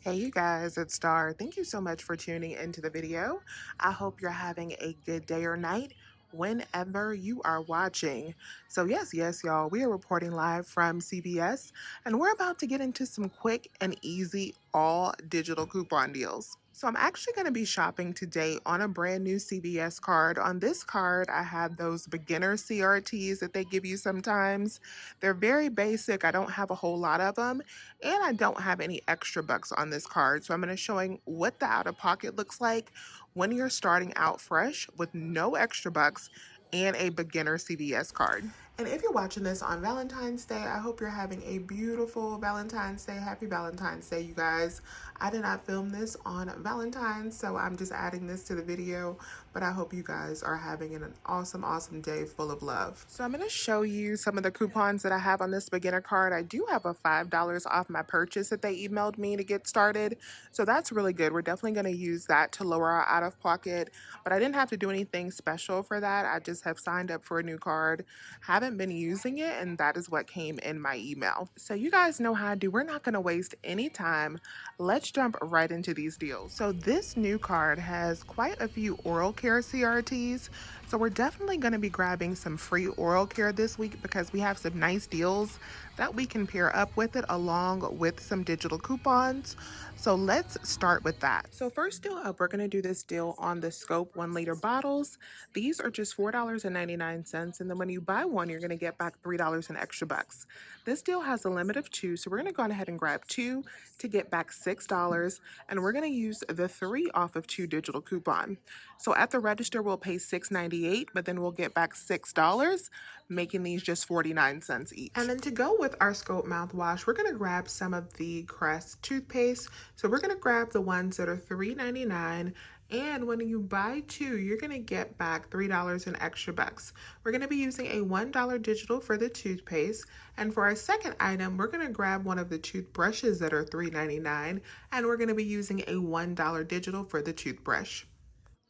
Hey you guys, it's Star. Thank you so much for tuning into the video. I hope you're having a good day or night whenever you are watching. So yes, y'all, we are reporting live from CVS and we're about to get into some quick and easy all digital coupon deals. So I'm actually going to be shopping today on a brand new CVS card. On this card, I have those beginner CRTs that they give you sometimes. They're very basic. I don't have a whole lot of them and I don't have any extra bucks on this card. So I'm going to showing what the out of pocket looks like when you're starting out fresh with no extra bucks and a beginner CVS card. And if you're watching this on Valentine's Day, I hope you're having a beautiful Valentine's Day. Happy Valentine's Day, you guys. I did not film this on Valentine's, so I'm just adding this to the video, but I hope you guys are having an awesome day full of love. So I'm going to show you some of the coupons that I have on this beginner card. I do have a $5 off my purchase that they emailed me to get started, so that's really good. We're definitely going to use that to lower our out-of-pocket, but I didn't have to do anything special for that. I just have signed up for a new card, haven't been using it, and that is what came in my email. So you guys know how I do. We're not going to waste any time. Let's jump right into these deals. So this new card has quite a few oral care CRTs. So we're definitely going to be grabbing some free oral care this week because we have some nice deals that we can pair up with it along with some digital coupons. So let's start with that. So first deal up, we're going to do this deal on the Scope 1-liter bottles. These are just $4.99, and then when you buy one, you're going to get back $3 in extra bucks. This deal has a limit of 2, so we're going to go ahead and grab 2 to get back $6, and we're going to use the 3 off of 2 digital coupon. So at the register, we'll pay $6.98, but then we'll get back $6, making these just 49 cents each. And then to go with our Scope mouthwash, we're going to grab some of the Crest toothpaste. So we're going to grab the ones that are $3.99. And when you buy 2, you're going to get back $3 in extra bucks. We're going to be using a $1 digital for the toothpaste. And for our second item, we're going to grab one of the toothbrushes that are $3.99. And we're going to be using a $1 digital for the toothbrush.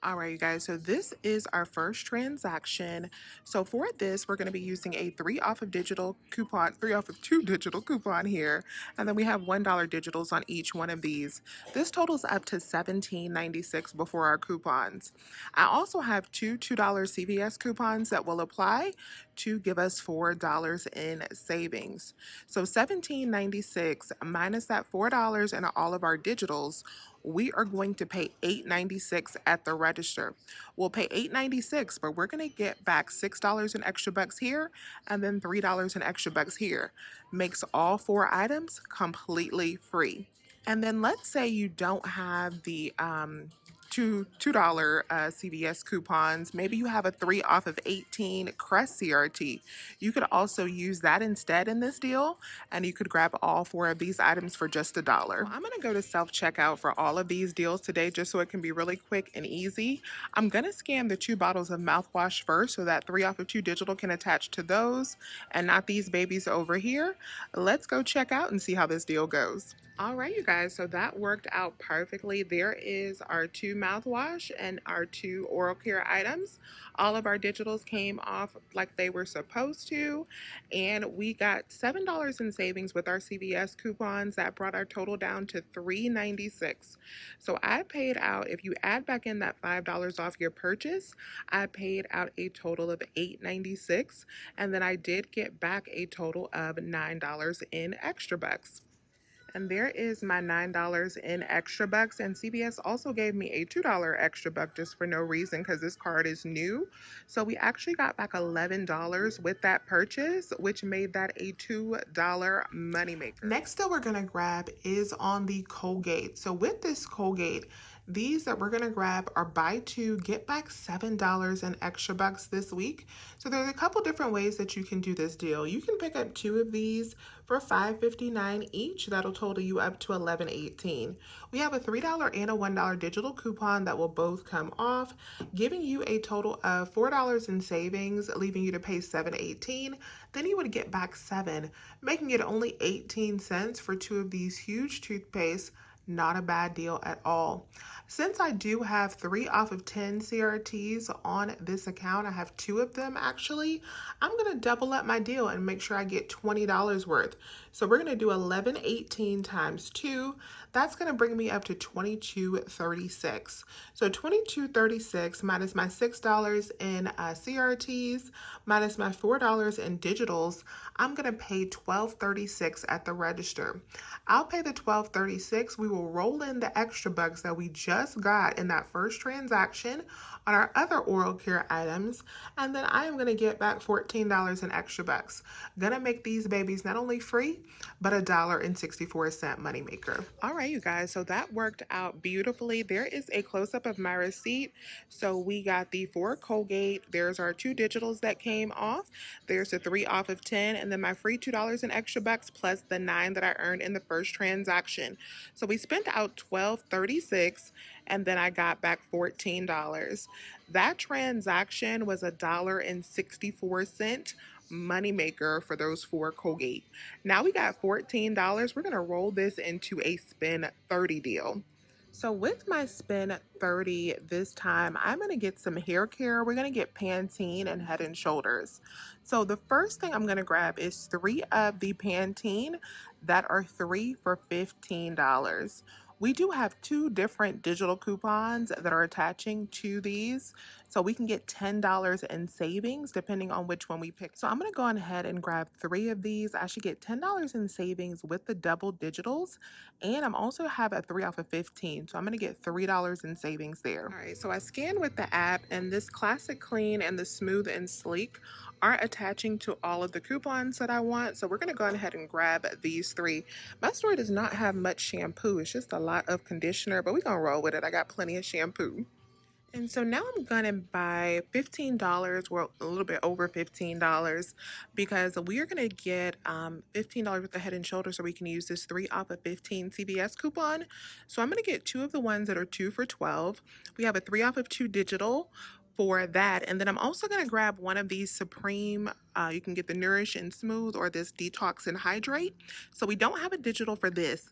All right, you guys, so this is our first transaction. So for this, we're going to be using a 3 off of 2 digital coupon here. And then we have $1 digitals on each one of these. This totals up to $17.96 before our coupons. I also have two $2 CVS coupons that will apply to give us $4 in savings. So $17.96 minus that $4 and all of our digitals, we are going to pay $8.96 at the register. We'll pay $8.96, but we're going to get back $6 in extra bucks here and then $3 in extra bucks here. Makes all 4 items completely free. And then let's say you don't have the $2 CVS coupons. Maybe you have a 3 off of 18 Crest CRT. You could also use that instead in this deal, and you could grab all 4 of these items for just $1. Well, I'm going to go to self-checkout for all of these deals today just so it can be really quick and easy. I'm going to scan the 2 bottles of mouthwash first so that 3 off of 2 digital can attach to those and not these babies over here. Let's go check out and see how this deal goes. All right, you guys, so that worked out perfectly. There is our 2 mouthwash and our 2 oral care items. All of our digitals came off like they were supposed to, and we got $7 in savings with our CVS coupons. That brought our total down to $3.96. So I paid out, if you add back in that $5 off your purchase, I paid out a total of $8.96, and then I did get back a total of $9 in extra bucks. And there is my $9 in extra bucks. And CVS also gave me a $2 extra buck just for no reason because this card is new. So we actually got back $11 with that purchase, which made that a $2 moneymaker. Next that we're going to grab is on the Colgate. So with this Colgate, these that we're going to grab are buy 2, get back $7 in extra bucks this week. So there's a couple different ways that you can do this deal. You can pick up 2 of these for $5.59 each. That'll total you up to $11.18. We have a $3 and a $1 digital coupon that will both come off, giving you a total of $4 in savings, leaving you to pay $7.18. Then you would get back $7, making it only 18 cents for 2 of these huge toothpaste. Not a bad deal at all. Since I do have 3 off of 10 CRTs on this account, I have 2 of them actually, I'm going to double up my deal and make sure I get $20 worth. So we're going to do $11.18 times 2. That's going to bring me up to $22.36. So $22.36 minus my $6 in CRTs, minus my $4 in digitals, I'm going to pay $12.36 at the register. I'll pay the $12.36. We will roll in the extra bucks that we just got in that first transaction on our other oral care items, and then I am going to get back $14 in extra bucks. Gonna make these babies not only free, but $1.64 moneymaker. All right, you guys, so that worked out beautifully. There is a close-up of my receipt. So we got the 4 Colgate, there's our 2 digitals that came off, there's the 3 off of 10, and then my free $2 in extra bucks plus the 9 that I earned in the first transaction. So we spent out $12.36, and then I got back $14. That transaction was $1.64 moneymaker for those 4 Colgate. Now we got $14. We're gonna roll this into a spend 30 deal. So with my spend 30 this time, I'm gonna get some hair care. We're gonna get Pantene and Head and Shoulders. So the first thing I'm gonna grab is 3 of the Pantene that are 3 for $15. We do have 2 different digital coupons that are attaching to these. So we can get $10 in savings depending on which one we pick. So I'm going to go ahead and grab 3 of these. I should get $10 in savings with the double digitals. And I'm also have a 3 off of 15. So I'm going to get $3 in savings there. All right, so I scanned with the app, and this Classic Clean and the Smooth and Sleek are attaching to all of the coupons that I want. So we're going to go ahead and grab these 3. My store does not have much shampoo. It's just a lot of conditioner, but we're going to roll with it. I got plenty of shampoo. And so now I'm gonna buy $15, well, a little bit over $15, because we are gonna get $15 with the Head and Shoulders, so we can use this 3 off of 15 CVS coupon. So I'm gonna get 2 of the ones that are 2 for $12. We have a 3 off of 2 digital for that, and then I'm also gonna grab one of these Supreme. You can get the Nourish and Smooth or this Detox and Hydrate. So we don't have a digital for this,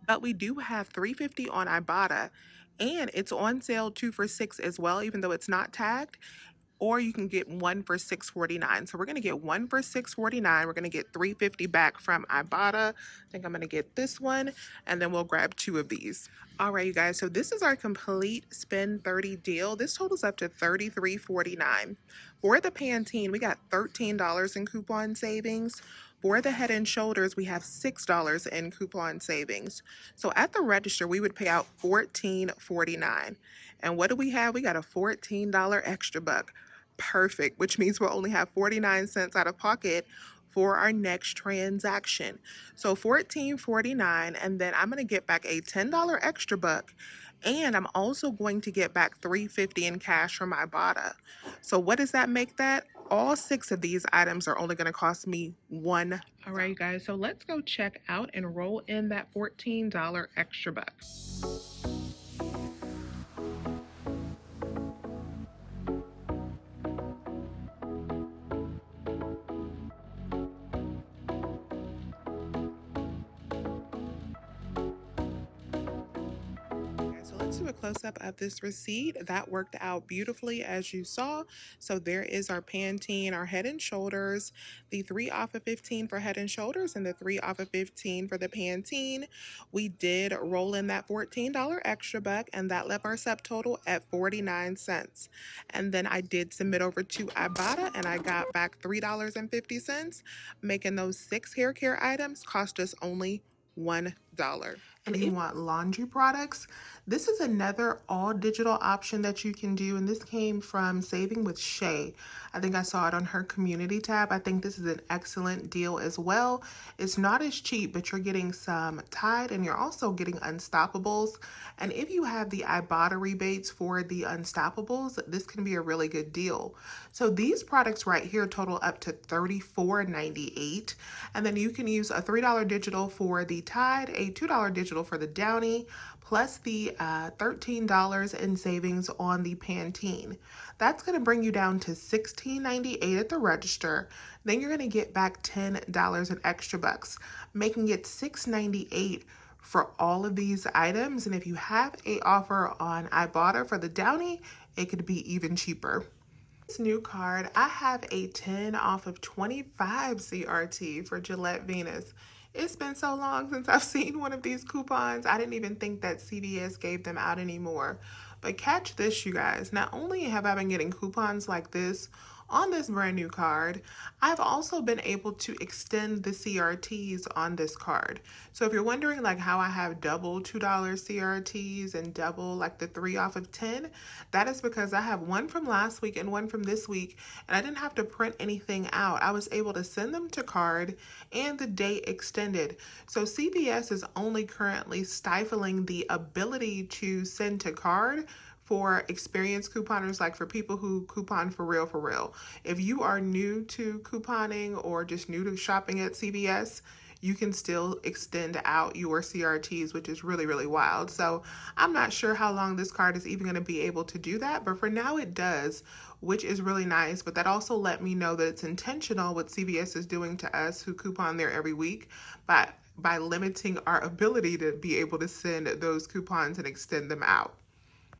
but we do have $3.50 on Ibotta. And it's on sale 2 for $6 as well, even though it's not tagged. Or you can get 1 for $6.49. So we're going to get 1 for $6.49. We're going to get $3.50 back from Ibotta. I think I'm going to get this one, and then we'll grab 2 of these. All right, you guys, so this is our complete spend 30 deal. This totals up to $33.49. For the Pantene, we got $13 in coupon savings. For the Head and Shoulders, we have $6 in coupon savings. So at the register, we would pay out $14.49. And what do we have? We got a $14 extra buck. Perfect, which means we'll only have 49 cents out of pocket for our next transaction. So $14.49, and then I'm going to get back a $10 extra buck, and I'm also going to get back $3.50 in cash from Ibotta. So what does that make that? All 6 of these items are only going to cost me $1. All right, you guys, so let's go check out and roll in that $14 extra buck. Do a close-up of this receipt. That worked out beautifully, as you saw. So there is our Pantene, our Head and Shoulders, the 3 off of 15 for Head and Shoulders, and the 3 off of 15 for the Pantene. We did roll in that $14 extra buck, and that left our subtotal at 49 cents. And then I did submit over to Ibotta, and I got back $3.50, making those 6 hair care items cost us only $1. And if you want laundry products, this is another all digital option that you can do, and this came from Saving with Shay. I think I saw it on her community tab. I think this is an excellent deal as well. It's not as cheap, but you're getting some Tide, and you're also getting Unstoppables. And if you have the Ibotta rebates for the Unstoppables, this can be a really good deal. So these products right here total up to $34.98, and then you can use a $3 digital for the Tide, a $2 digital for the Downy, plus the $13 in savings on the Pantene. That's going to bring you down to $16.98 at the register. Then you're going to get back $10 in extra bucks, making it $6.98 for all of these items. And if you have a offer on Ibotta for the Downy, it could be even cheaper. This new card, I have a 10 off of 25 CRT for Gillette Venus. It's been so long since I've seen one of these coupons. I didn't even think that CVS gave them out anymore. But catch this, you guys. Not only have I been getting coupons like this on this brand new card, I've also been able to extend the CRTs on this card. So if you're wondering like how I have double $2 CRTs and double like the 3 off of 10, that is because I have one from last week and one from this week, and I didn't have to print anything out. I was able to send them to card and the date extended. So CVS is only currently stifling the ability to send to card for experienced couponers, like for people who coupon for real, for real. If you are new to couponing or just new to shopping at CVS, you can still extend out your CRTs, which is really, really wild. So I'm not sure how long this card is even going to be able to do that, but for now it does, which is really nice. But that also let me know that it's intentional what CVS is doing to us who coupon there every week by limiting our ability to be able to send those coupons and extend them out.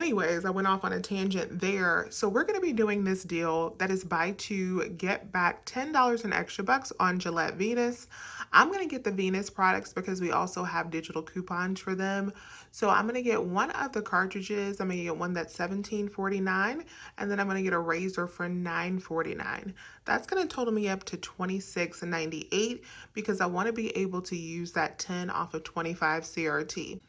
Anyways, I went off on a tangent there. So we're going to be doing this deal that is buy two, get back $10 in extra bucks on Gillette Venus. I'm going to get the Venus products because we also have digital coupons for them. So I'm going to get one of the cartridges. I'm going to get one that's $17.49, and then I'm going to get a razor for $9.49. That's going to total me up to $26.98 because I want to be able to use that 10 off of 25 CRT.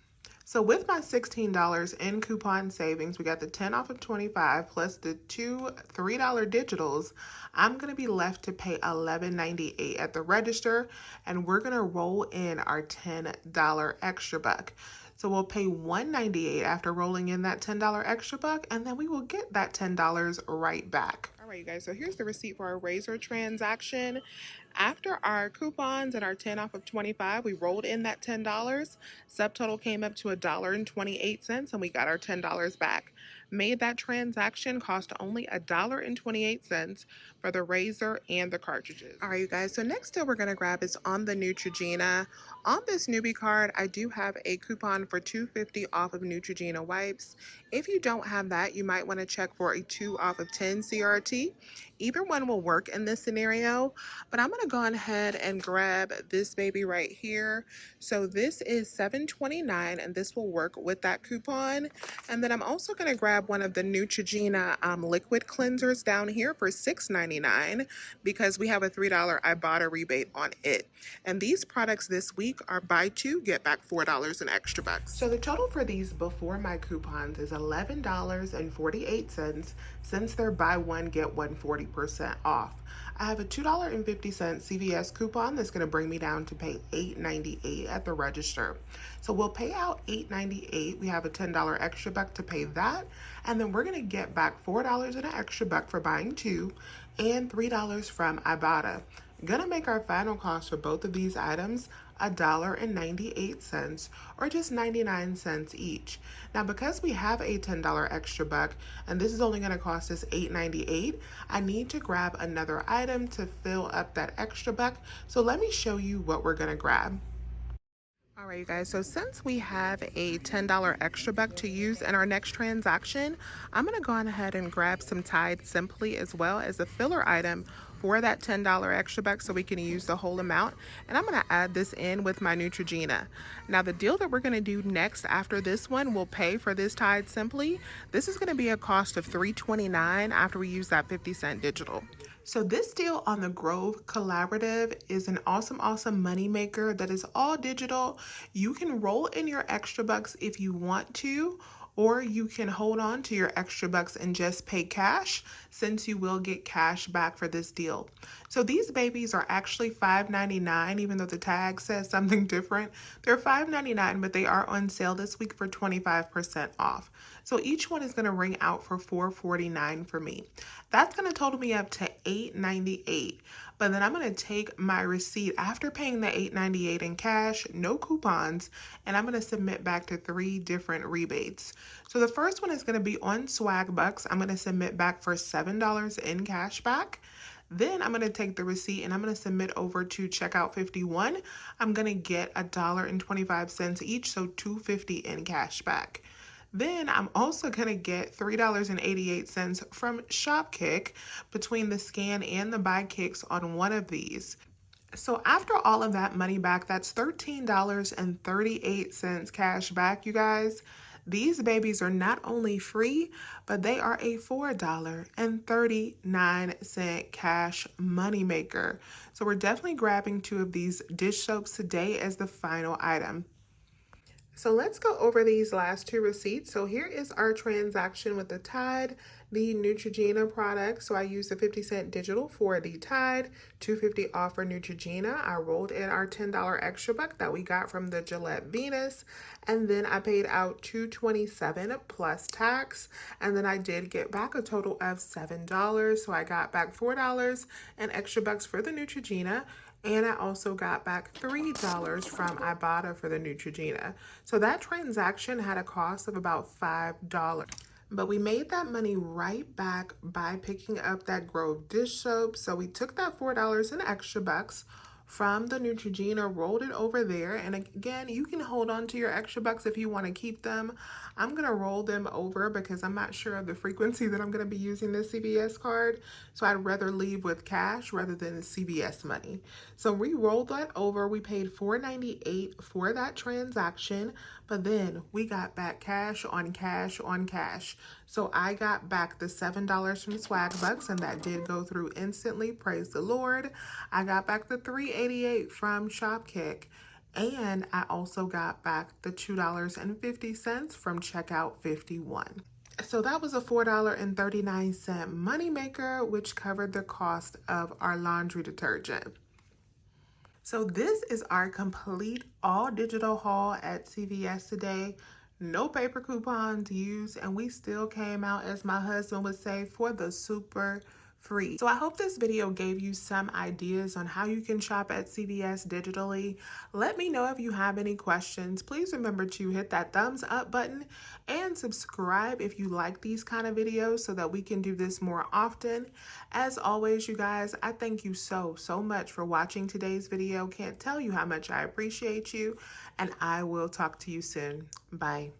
So with my $16 in coupon savings, we got the 10 off of 25 plus the two $3 digitals. I'm going to be left to pay $11.98 at the register, and we're going to roll in our $10 extra buck. So we'll pay $1.98 after rolling in that $10 extra buck, and then we will get that $10 right back. All right, you guys, so here's the receipt for our razor transaction. After our coupons and our 10 off of 25, we rolled in that $10. Subtotal came up to $1.28, and we got our $10 back. Made that transaction, cost only $1.28 for the razor and the cartridges. All right, you guys, so next deal we're going to grab is on the Neutrogena. On this newbie card, I do have a coupon for $2.50 off of Neutrogena wipes. If you don't have that, you might want to check for a 2 off of 10 CRT. Either one will work in this scenario, but I'm going to go ahead and grab this baby right here. So this is $7.29, and this will work with that coupon. And then I'm also going to grab one of the Neutrogena liquid cleansers down here for $6.99 because we have a $3 Ibotta rebate on it. And these products this week are buy two, get back $4 in extra bucks. So the total for these before my coupons is $11.48 since they're buy one, get one 40% off. I have a $2.50 CVS coupon that's going to bring me down to pay $8.98 at the register. So we'll pay out $8.98. We have a $10 extra buck to pay that. And then we're going to get back $4 in an extra buck for buying two and $3 from Ibotta. Gonna make our final cost for both of these items $1.98 or just 99 cents each. Now because we have a $10 extra buck and this is only going to cost us $8.98, I need to grab another item to fill up that extra buck. So let me show you what we're going to grab. All right, you guys, so since we have a $10 extra buck to use in our next transaction, I'm going to go on ahead and grab some Tide Simply as well as a filler item for that $10 extra buck so we can use the whole amount. And I'm going to add this in with my Neutrogena. Now the deal that we're going to do next after this one will pay for this Tide Simply. This is going to be a cost of $3.29 after we use that 50-cent digital. So this deal on the Grove Collaborative is an awesome, awesome money maker that is all digital. You can roll in your extra bucks if you want to, or you can hold on to your extra bucks and just pay cash since you will get cash back for this deal. So these babies are actually $5.99, even though the tag says something different. They're $5.99, but they are on sale this week for 25% off. So each one is going to ring out for $4.49 for me. That's going to total me up to $8.98. But then I'm going to take my receipt after paying the $8.98 in cash, no coupons, and I'm going to submit back to 3 different rebates. So the first one is going to be on Swag Bucks. I'm going to submit back for $7 in cash back. Then I'm going to take the receipt and I'm going to submit over to Checkout 51. I'm going to get $1.25 each, so $2.50 in cash back. Then I'm also going to get $3.88 from Shopkick between the scan and the buy kicks on one of these. So after all of that money back, that's $13.38 cash back, you guys. These babies are not only free, but they are a $4.39 cash money maker. So we're definitely grabbing 2 of these dish soaps today as the final item. So let's go over these last 2 receipts. So here is our transaction with the Tide, the Neutrogena product. So I used the 50-cent digital for the Tide, $2.50 off for Neutrogena. I rolled in our $10 extra buck that we got from the Gillette Venus, and then I paid out $2.27 plus tax, and then I did get back a total of $7. So I got back $4 and extra bucks for the Neutrogena. And I also got back $3 from Ibotta for the Neutrogena. So that transaction had a cost of about $5. But we made that money right back by picking up that Grove dish soap. So we took that $4 in extra bucks from the Neutrogena, rolled it over there. And again, you can hold on to your extra bucks if you want to keep them. I'm going to roll them over because I'm not sure of the frequency that I'm going to be using this CVS card. So I'd rather leave with cash rather than CVS money. So we rolled that over. We paid $4.98 for that transaction, but then we got back cash on cash on cash. So I got back the $7 from Swag Bucks, and that did go through instantly. Praise the Lord. I got back the $3.88 from Shopkick, and I also got back the $2.50 from Checkout 51. So that was a $4.39 moneymaker, which covered the cost of our laundry detergent. So this is our complete all digital haul at CVS today. No paper coupons used, and we still came out, as my husband would say, for the super free. So I hope this video gave you some ideas on how you can shop at CVS digitally. Let me know if you have any questions. Please remember to hit that thumbs up button and subscribe if you like these kind of videos so that we can do this more often. As always, you guys, I thank you so much for watching today's video. Can't tell you how much I appreciate you, and I will talk to you soon. Bye.